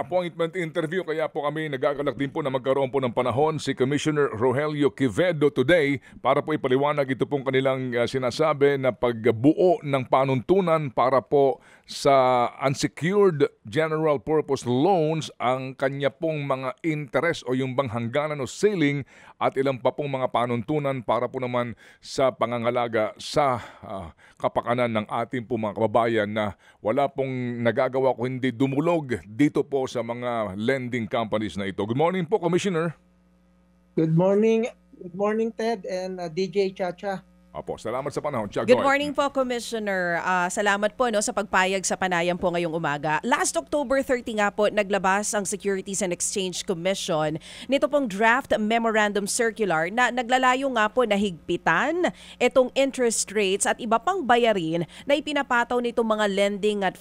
appointment interview kaya po kami nagagalak din po na magkaroon po ng panahon si Commissioner Rogelio Quevedo today para po ipaliwanag ito pong kanilang sinasabi na pagbuo ng panuntunan para po sa unsecured general purpose loans ang kanya pong mga interest o yung bang hangganan o ceiling at ilang pa pong mga panuntunan para po naman sa pangangalaga sa kapakanan ng ating po mga kababayan na wala pong nagagawa kundi dumulog dito po sa mga lending companies na ito. Good morning po, Commissioner. Good morning. Good morning, Ted and DJ Chacha. Opo, salamat sa panahon. Good morning po, Commissioner. Salamat po sa pagpayag sa panayam po ngayong umaga. Last October 30 nga po, naglabas ang Securities and Exchange Commission nito pong draft memorandum circular na naglalayo nga po na higpitan itong interest rates at iba pang bayarin na ipinapataw nitong mga lending at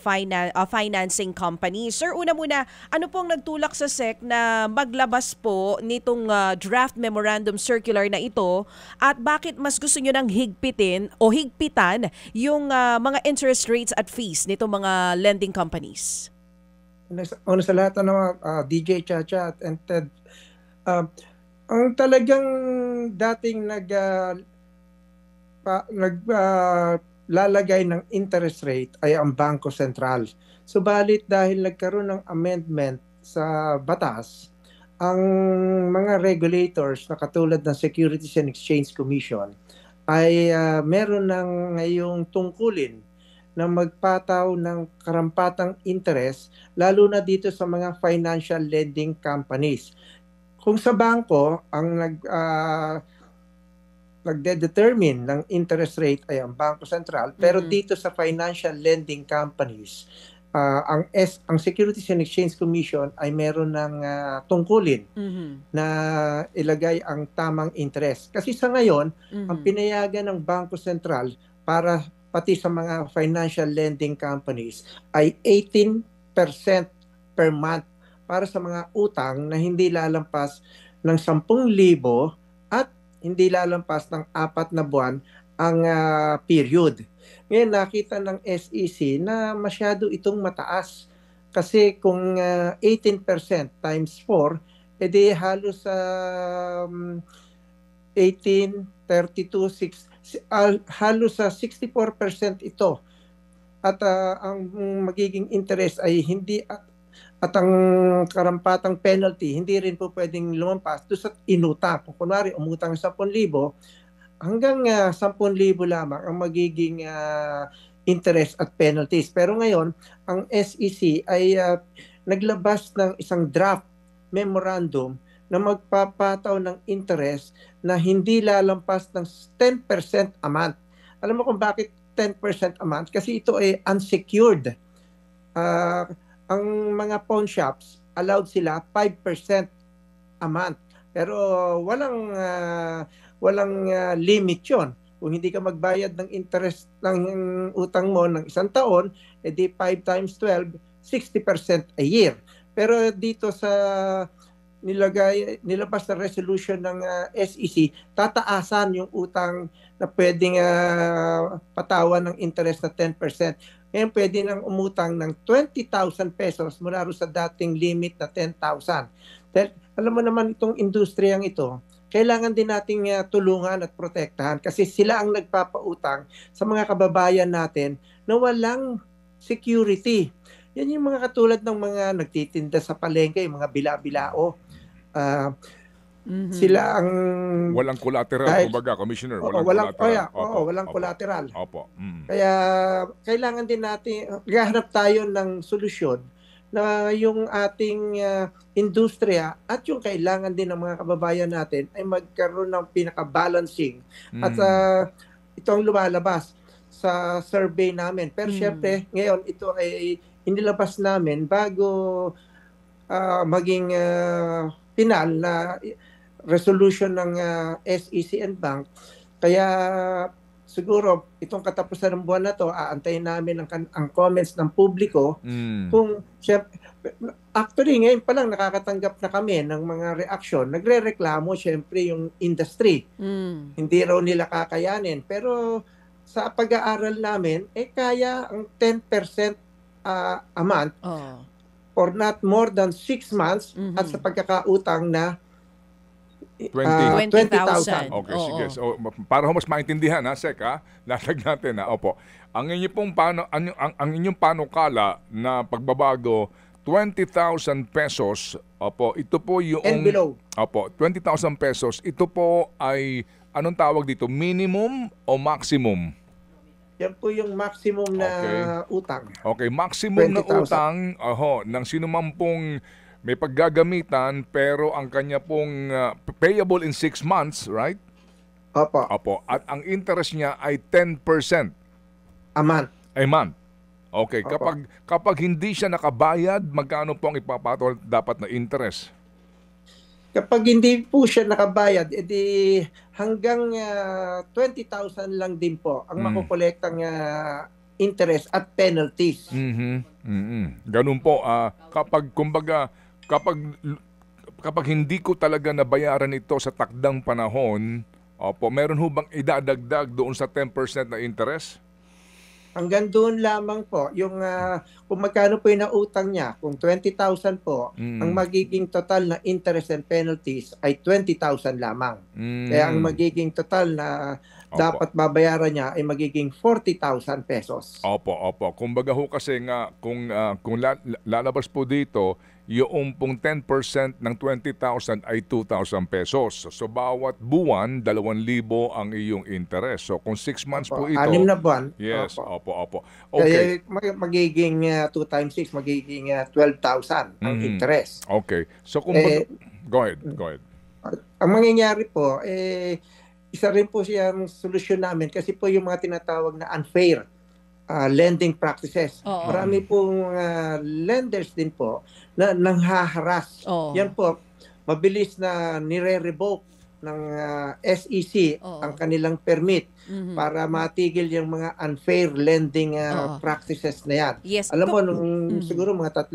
financing companies. Sir, una muna, ano pong nagtulak sa SEC na maglabas po nitong draft memorandum circular na ito at bakit mas gusto nyo ng higpitan yung mga interest rates at fees nito mga lending companies? Una sa lahat, DJ Chacha and Ted, ang talagang dating naglalagay ng interest rate ay ang Bangko Sentral. Subalit dahil nagkaroon ng amendment sa batas, ang mga regulators na katulad ng Securities and Exchange Commission ay meron ng ngayong tungkulin na magpataw ng karampatang interest lalo na dito sa mga financial lending companies. Kung sa bangko ang nagde-determine ng interest rate ay ang Bangko Sentral, pero dito sa financial lending companies, ang Securities and Exchange Commission ay meron ng tungkulin na ilagay ang tamang interest. Kasi sa ngayon, ang pinayagan ng Bangko Sentral para pati sa mga financial lending companies ay 18% per month para sa mga utang na hindi lalampas ng 10,000 at hindi lalampas ng 4 na buwan ang period. Ngayon nakita ng SEC na masyado itong mataas kasi kung 18% times 4, edi halos 18, 32, 6, halos 64% ito. At ang magiging interest ay hindi at ang karampatang penalty hindi rin po pwedeng lumampas doon sa inutang. Kung kunwari umutang 10,000, hanggang 10,000 lamang ang magiging interest at penalties. Pero ngayon, ang SEC ay naglabas ng isang draft memorandum na magpapataw ng interest na hindi lalampas ng 10% a month. Alam mo kung bakit 10% a month? Kasi ito ay unsecured. Ang mga pawn shops, allowed sila 5% a month. Pero walang limit yon. Kung hindi ka magbayad ng interest ng utang mo ng 1 taon, edi 5 times 12, 60% a year. Pero dito sa nilabas na resolution ng SEC, tataasan yung utang na pwedeng patawan ng interest na 10%. Ngayon pwede nang umutang ng 20,000 pesos mula sa dating limit na 10,000. Dahil alam mo naman itong industriyang ito, kailangan din nating tulungan at protektahan kasi sila ang nagpapautang sa mga kababayan natin na walang security. Yan yung mga katulad ng mga nagtitinda sa palengke, yung mga bila-bilao. Sila ang walang collateral, kumbaga, Commissioner. Walang collateral. Opo. Kaya kailangan din natin gahanap tayo ng solusyon na yung ating industriya at yung kailangan din ng mga kababayan natin ay magkaroon ng pinaka-balancing. At ito ang lumalabas sa survey namin. Pero syempre, ngayon ito ay inilabas namin bago maging final na resolution ng SEC and Bank. Kaya siguro itong katapusan ng buwan na to, aantayin namin ang comments ng publiko. Kung actually ngayon pa lang nakakatanggap na kami ng mga reaksyon. Nagrereklamo syempre yung industry. Hindi raw nila kakayanin. Pero sa pag-aaral namin, kaya ang 10% a month for not more than 6 months at sa pagkakautang na 20,000. Okay, Oo. sige. So, para ho mas maintindihan ha, Sek ha, latag natin ha. Opo. Ang inyong pong ang inyong panukala na pagbabago 20,000 pesos. Opo, ito po yung And below. Opo, 20,000 pesos. Ito po ay anong tawag dito? Minimum o maximum? Yan po yung maximum na utang. Okay, maximum na 20,000. utang ng sinuman pong may paggagamitan pero ang kanya pong payable in 6 months, right? Opo, Opo. At ang interest niya ay 10% a month. a month. Okay, Opo. kapag hindi siya nakabayad, magkano po ang ipapatol dapat na interest? Kapag hindi po siya nakabayad, edi hanggang 20,000 lang din po ang makukolektang interest at penalties. Ganun po, kapag kumbaga kapag hindi ko talaga nabayaran ito sa takdang panahon, opo, meron ho bang idadagdag doon sa 10% na interest? Hanggang doon lamang po, yung kung magkano po yung nautang niya, kung 20,000 po, ang magiging total na interest and penalties ay 20,000 lamang. Kaya ang magiging total na dapat babayaran niya ay magiging 40,000 pesos. Opo. Kumbaga ho kasi nga kung lalabas po dito, yung pong 10% ng 20,000 ay 2,000 pesos. So bawat buwan, 2,000 ang iyong interest. So kung 6 months po ito. 6 na buwan. Yes, opo. Okay. Okay. Kaya magiging 2 times 6, magiging 12,000 ang interest. Okay. So kumbaga, go ahead. Ang mangyayari po, isa rin po siyang solusyon namin kasi po yung mga tinatawag na unfair lending practices. Oo. Marami pong lenders din po na nanghaharas. Oo. Yan po, mabilis na nire-revoke ng SEC ang kanilang permit para matigil yung mga unfair lending practices na yan. Yes. Alam mo, nung siguro mga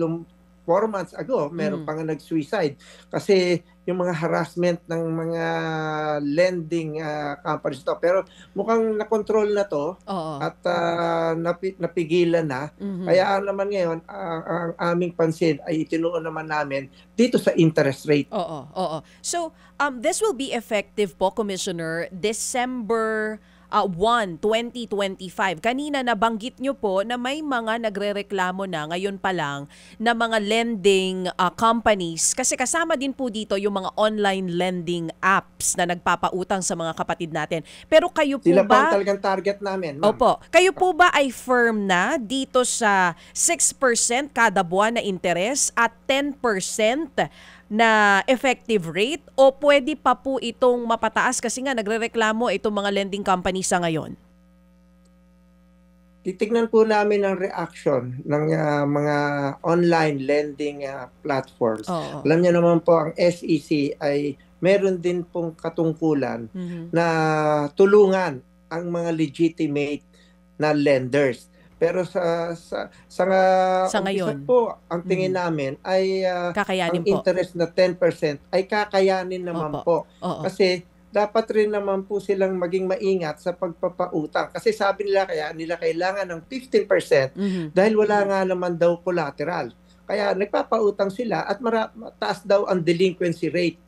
4 months ago, meron pa nga nag-suicide kasi yung mga harassment ng mga lending companies to. Pero mukhang nakontrol na to at napigilan na. Kaya naman ngayon, ang aming pansin ay itinuon naman namin dito sa interest rate. Oo. So, this will be effective po, Commissioner, December 1, 2025. Kanina nabanggit nyo po na may mga nagrereklamo na ngayon pa lang na mga lending companies kasi kasama din po dito yung mga online lending apps na nagpapautang sa mga kapatid natin. Pero kayo po Sila ba? pa talagang target namin, ma'am. Opo. Kayo po ba ay firm na dito sa 6% kada buwan na interest at 10% na effective rate o pwede pa po itong mapataas kasi nga nagrereklamo itong mga lending companies sa ngayon? Titignan po namin ang reaction ng mga online lending platforms. Alam niyo naman po, ang SEC ay meron din pong katungkulan na tulungan ang mga legitimate na lenders. Pero sa ngayon po, ang tingin namin ay kakayanin ang po. interest na 10% ay kakayanin naman po. Kasi dapat rin naman po silang maging maingat sa pagpapautang. Kasi sabi nila kaya nila kailangan ng 15% dahil wala nga naman daw collateral. Kaya nagpapautang sila at mataas daw ang delinquency rate.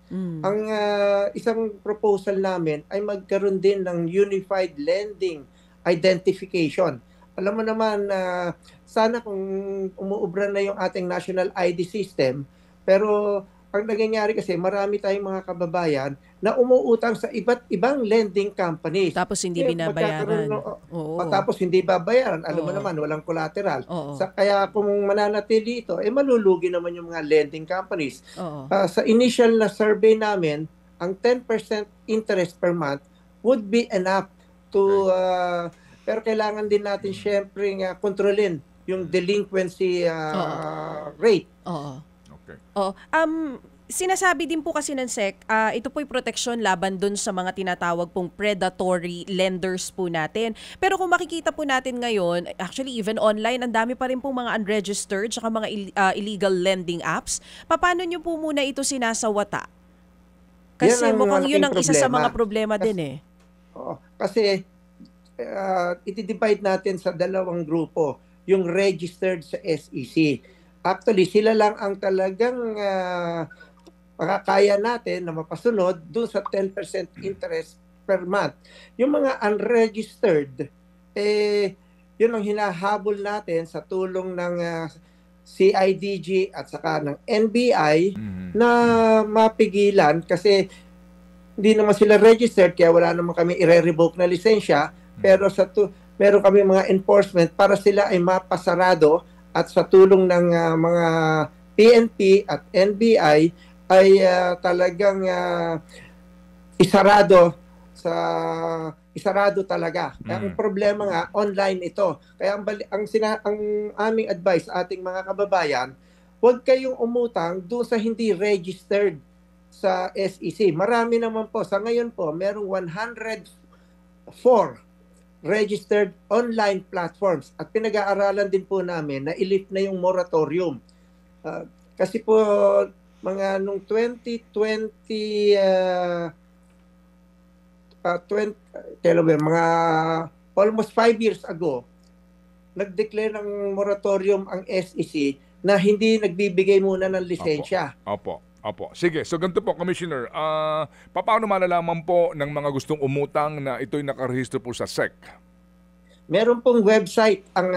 Ang isang proposal namin ay magkaroon din ng unified lending identification. Alam mo naman, sana kung umuubra na yung ating national ID system, pero ang nangyayari kasi marami tayong mga kababayan na umuutang sa iba't ibang lending companies. Tapos hindi binabayaran. Tapos hindi babayaran. Alam mo naman, walang collateral. Kaya kung mananatili ito, malulugi naman yung mga lending companies. Sa initial na survey namin, ang 10% interest per month would be enough to... pero kailangan din natin syempre kontrolin yung delinquency rate. Okay. Sinasabi din po kasi ng SEC, ito po'y proteksyon laban dun sa mga tinatawag pong predatory lenders po natin. Pero kung makikita po natin ngayon, actually even online, ang dami pa rin pong mga unregistered saka mga illegal lending apps. Paano nyo po muna ito sinasawata? Kasi mukhang yun ang isa sa mga problema din eh. Kasi iti-divide natin sa dalawang grupo, yung registered sa SEC. Actually, sila lang ang talagang makakaya natin na mapasunod dun sa 10% interest per month. Yung mga unregistered, yun ang hinahabol natin sa tulong ng CIDG at saka ng NBI na mapigilan kasi hindi naman sila registered kaya wala naman kami i-revoke na lisensya pero meron kami mga enforcement para sila ay mapasarado at sa tulong ng mga PNP at NBI ay talagang isarado talaga. Kaya ang problema nga online ito. Kaya ang aming advice sa ating mga kababayan, huwag kayong umutang doon sa hindi registered sa SEC. Marami naman po. Sa ngayon po, merong 104 registered online platforms at pinag-aaralan din po namin na i-lift na yung moratorium. Kasi po mga nung 2020 mga almost 5 years ago, nag-declare ng moratorium ang SEC na hindi nagbibigay muna ng lisensya. Opo. Sige, so ganito po, Commissioner. Paano malalaman po ng mga gustong umutang na ito'y nakarehistro po sa SEC? Meron pong website ang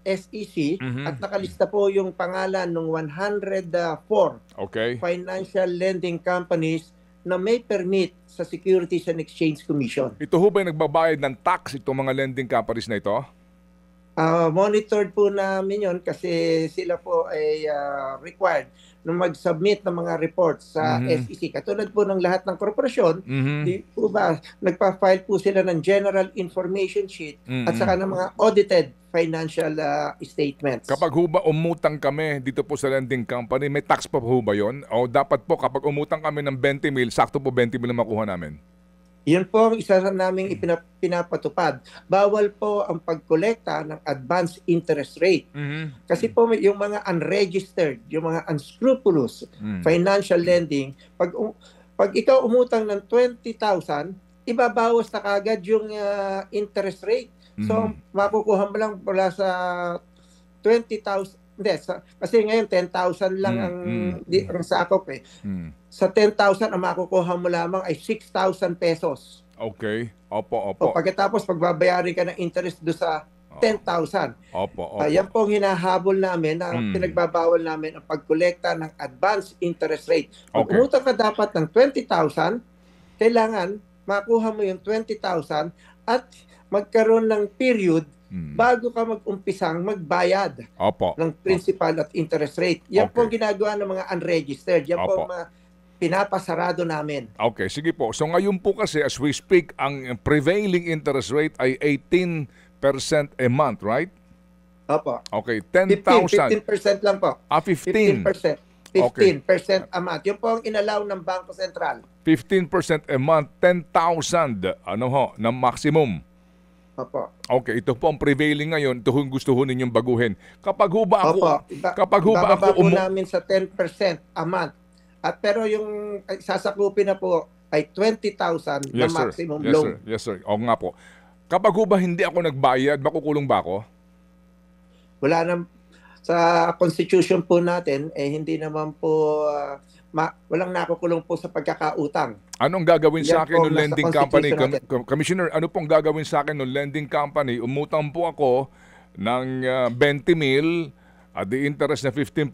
SEC at nakalista po yung pangalan ng 104 financial lending companies na may permit sa Securities and Exchange Commission. Ito ho ba yung nagbabayad ng tax itong mga lending companies na ito? Monitored po namin yun kasi sila po ay required na mag-submit ng mga reports sa SEC. Katulad po ng lahat ng korporasyon, di po ba, nagpa-file po sila ng General Information Sheet at saka ng mga audited financial statements. Kapag ho ba umutang kami dito po sa lending company, may tax pa ho ba yun? O dapat po kapag umutang kami ng 20 mil, sakto po 20 mil na makuha namin? Yun po ang isa sa naming pinapatupad. Bawal po ang pagkolekta ng advance interest rate. Kasi po yung mga unregistered, yung mga unscrupulous financial lending, pag ikaw umutang ng 20,000, ibabawas na kagad yung interest rate. So makukuha mo lang mula sa 20,000. Hindi, kasi ngayon 10,000 lang ang sakop eh. Sa 10,000 ang makukuha mo lamang ay 6,000 pesos. Okay. Opo. O pagkatapos pagbabayarin ka ng interest do sa 10,000. Opo. Yan po ang hinahabol namin na pinagbabawal namin ang pagkolekta ng advance interest rate. Kung umutang ka dapat ng 20,000, kailangan makuha mo yung 20,000 at magkaroon ng period bago ka mag-umpisang magbayad ng principal at interest rate. Yan po ang ginagawa ng mga unregistered. Yan po ang pinapasarado namin. Okay, sige po. So ngayon po kasi as we speak, ang prevailing interest rate ay 18% a month, right? Opo. Okay, 10,000. 15% lang po. 15%. 15% a month. Yun po ang inalaw ng Bangko Sentral. 15% a month, 10,000 na maximum. Opo. Okay, ito po ang prevailing ngayon. Ito yung gusto ho ninyong baguhin. Kapag ho ba ako... Ibababa po namin sa 10% a month. Pero yung sasakupin na po ay 20,000 na maximum loan. Yes, sir. O nga po. Kapag ho ba hindi ako nagbayad, makukulong ba ako? Wala na. Sa constitution po natin, hindi naman po... walang nakukulong po sa pagkakautang. Anong gagawin sa akin ng lending company? Commissioner, ano pong gagawin sa akin ng lending company? Umutang po ako ng 20 mil at the interest na 15%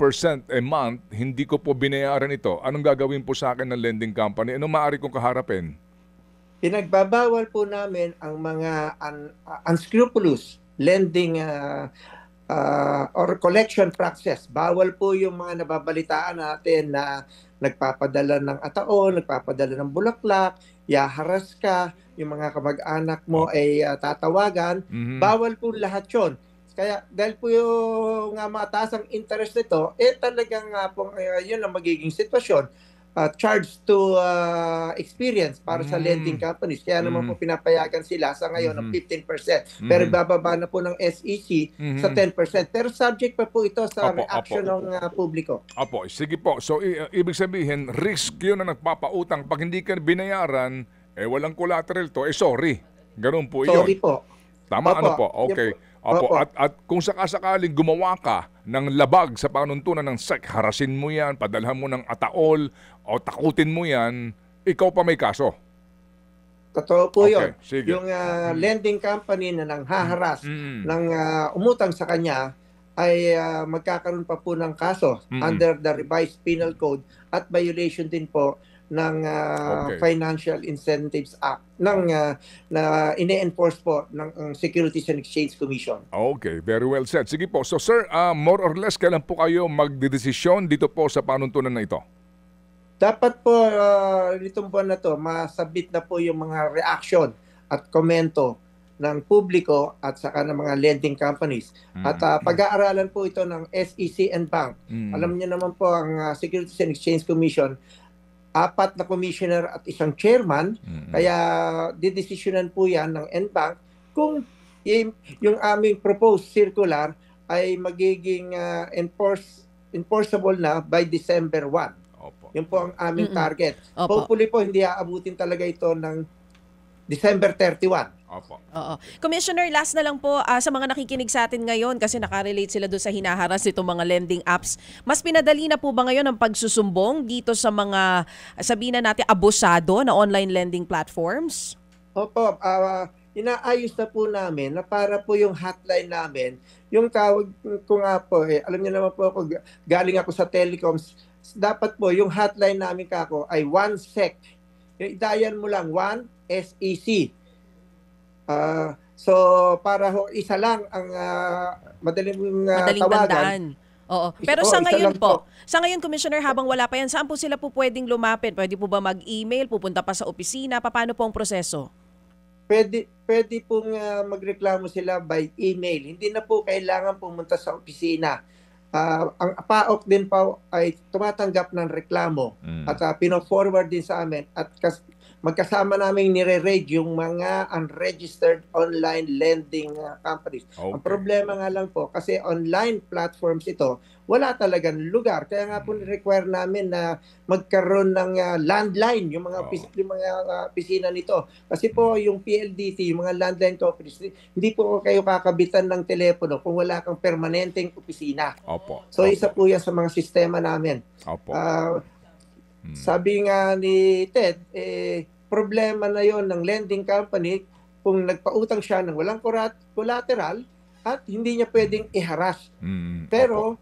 a month, hindi ko po binayaran ito. Anong gagawin po sa akin ng lending company? Anong maaari kong kaharapin? Pinagbabawal po namin ang mga unscrupulous lending or collection practices. Bawal po yung mga nababalitaan natin na nagpapadala ng ataon, nagpapadala ng bulaklak, yaharas ka, yung mga kamag-anak mo ay tatawagan. Bawal po lahat yun. Kaya dahil po yung mataas ang interest nito, talagang yun ang magiging sitwasyon. Charge to experience para sa lending companies. Kaya naman po pinapayagan sila sa ngayon ng 15%. Pero bababa na po ng SEC sa 10%. Pero subject pa po ito sa reaction ng publiko. Sige po. So, ibig sabihin, risk yun na nagpapautang. Pag hindi ka binayaran, walang collateral to, sorry. Ganun po yun. Sorry po. Tama, Okay. At kung sakasakaling gumawa ka ng labag sa panuntunan ng SEC, harasin mo yan, padalhan mo ng ataol, o takutin mo yan, ikaw pa may kaso. Totoo po Okay, yun. sige. Yung lending company na nanghaharas ng umutang sa kanya ay magkakaroon pa po ng kaso under the revised penal code at violation din po ng Financial Incentives Act ng na ine-enforce po ng Securities and Exchange Commission. Okay, very well said. Sige po. So sir, more or less, kailan po kayo magdedesisyon dito po sa panuntunan na ito? Dapat po nitong buwan na to, masabit na po yung mga reaction at komento ng publiko at saka ng mga lending companies. At pag-aaralan po ito ng SEC and Bank. Alam niyo naman po ang Securities and Exchange Commission, 4 na commissioner at isang chairman, kaya didesisyonan po yan ng NBank kung yung aming proposed circular ay magiging enforceable na by December 1. Opo. Yun po ang aming target. Opo. Hopefully po hindi aabutin talaga ito ng December 31. Opo. Oo. Commissioner, last na lang po sa mga nakikinig sa atin ngayon kasi nakarelate sila doon sa hinaharas itong mga lending apps. Mas pinadali na po ba ngayon ang pagsusumbong dito sa mga, sabihin na natin, abusado na online lending platforms? Opo, inaayos na po namin na para po yung hotline namin, yung tawag ko nga po, alam niyo naman po ako, galing ako sa telecoms, dapat po yung hotline namin kako ay 1SEC. Idayan mo lang 1SEC. So para isa lang ang madaling tawagan. Tandaan. Oo. Pero sa ngayon po, sa ngayon, Commissioner, habang wala pa yan, saan po sila po pwedeng lumapit? Pwede po ba mag-email, pupunta pa sa opisina? Paano po ang proseso? Pwede pong magreklamo sila by email. Hindi na po kailangan pumunta sa opisina. Ang PAOK din po ay tumatanggap ng reklamo at pino-forward din sa amin at magkasama namin nire-raid yung mga unregistered online lending companies. Okay. Ang problema nga lang po, kasi online platforms ito, wala talagang lugar. Kaya nga po require namin na magkaroon ng landline, yung mga opisina nito. Kasi po yung PLDT, yung mga landline companies, hindi po kayo kakabitan ng telepono kung wala kang permanenteng opisina. Opo. So isa po yan sa mga sistema namin. Opo. Sabi nga ni Ted, problema na yon ng lending company kung nagpautang siya ng walang collateral at hindi niya pwedeng i-harass. Pero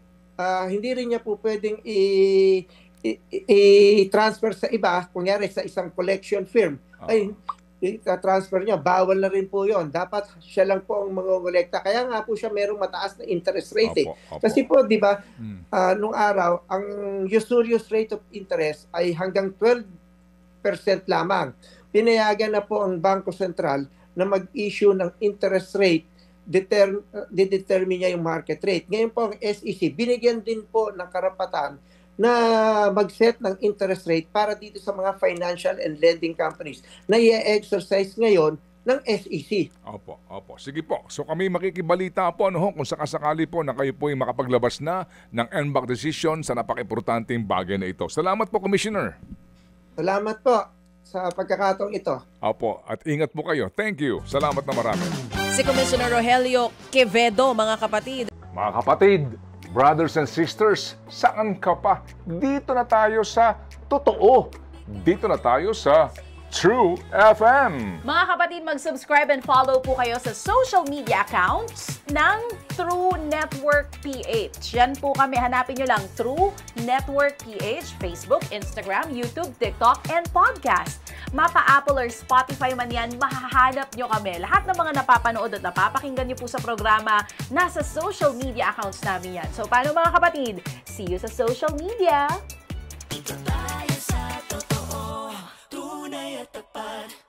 hindi rin niya po pwedeng i-transfer sa iba, kunyari sa isang collection firm. Ay, i-transfer niya, bawal na rin po yon. Dapat siya lang po ang mangongolekta. Kaya nga po siya merong mataas na interest rate. Opo. Kasi po, di ba, nung araw, ang usurious rate of interest ay hanggang 12% lamang. Pinayagan na po ang Bangko Sentral na mag-issue ng interest rate, determine niya yung market rate. Ngayon po ang SEC, binigyan din po ng karapatan na mag-set ng interest rate para dito sa mga financial and lending companies na i-exercise ngayon ng SEC. Opo. Sige po. So kami makikibalita po kung sakasakali po na kayo po ay makapaglabas na ng NBank decision sa napaka-importanteng bagay na ito. Salamat po, Commissioner. Salamat po sa pagkakataong ito. Opo. At ingat po kayo. Thank you. Salamat na marami. Si Commissioner Rogelio Quevedo, mga kapatid. Mga kapatid, brothers and sisters, saan ka pa? Dito na tayo sa totoo. Dito na tayo sa True FM. Mga kapatid, mag-subscribe and follow po kayo sa social media accounts ng True Network PH. Yan po kami. Hanapin nyo lang True Network PH, Facebook, Instagram, YouTube, TikTok, and podcast. Mapa Apple or Spotify man yan, mahahanap nyo kami. Lahat ng mga napapanood at napapakinggan nyo po sa programa, nasa social media accounts namin yan. So, paano mga kapatid? See you sa social media! Dito tayo sa totoo, tunay at tapat.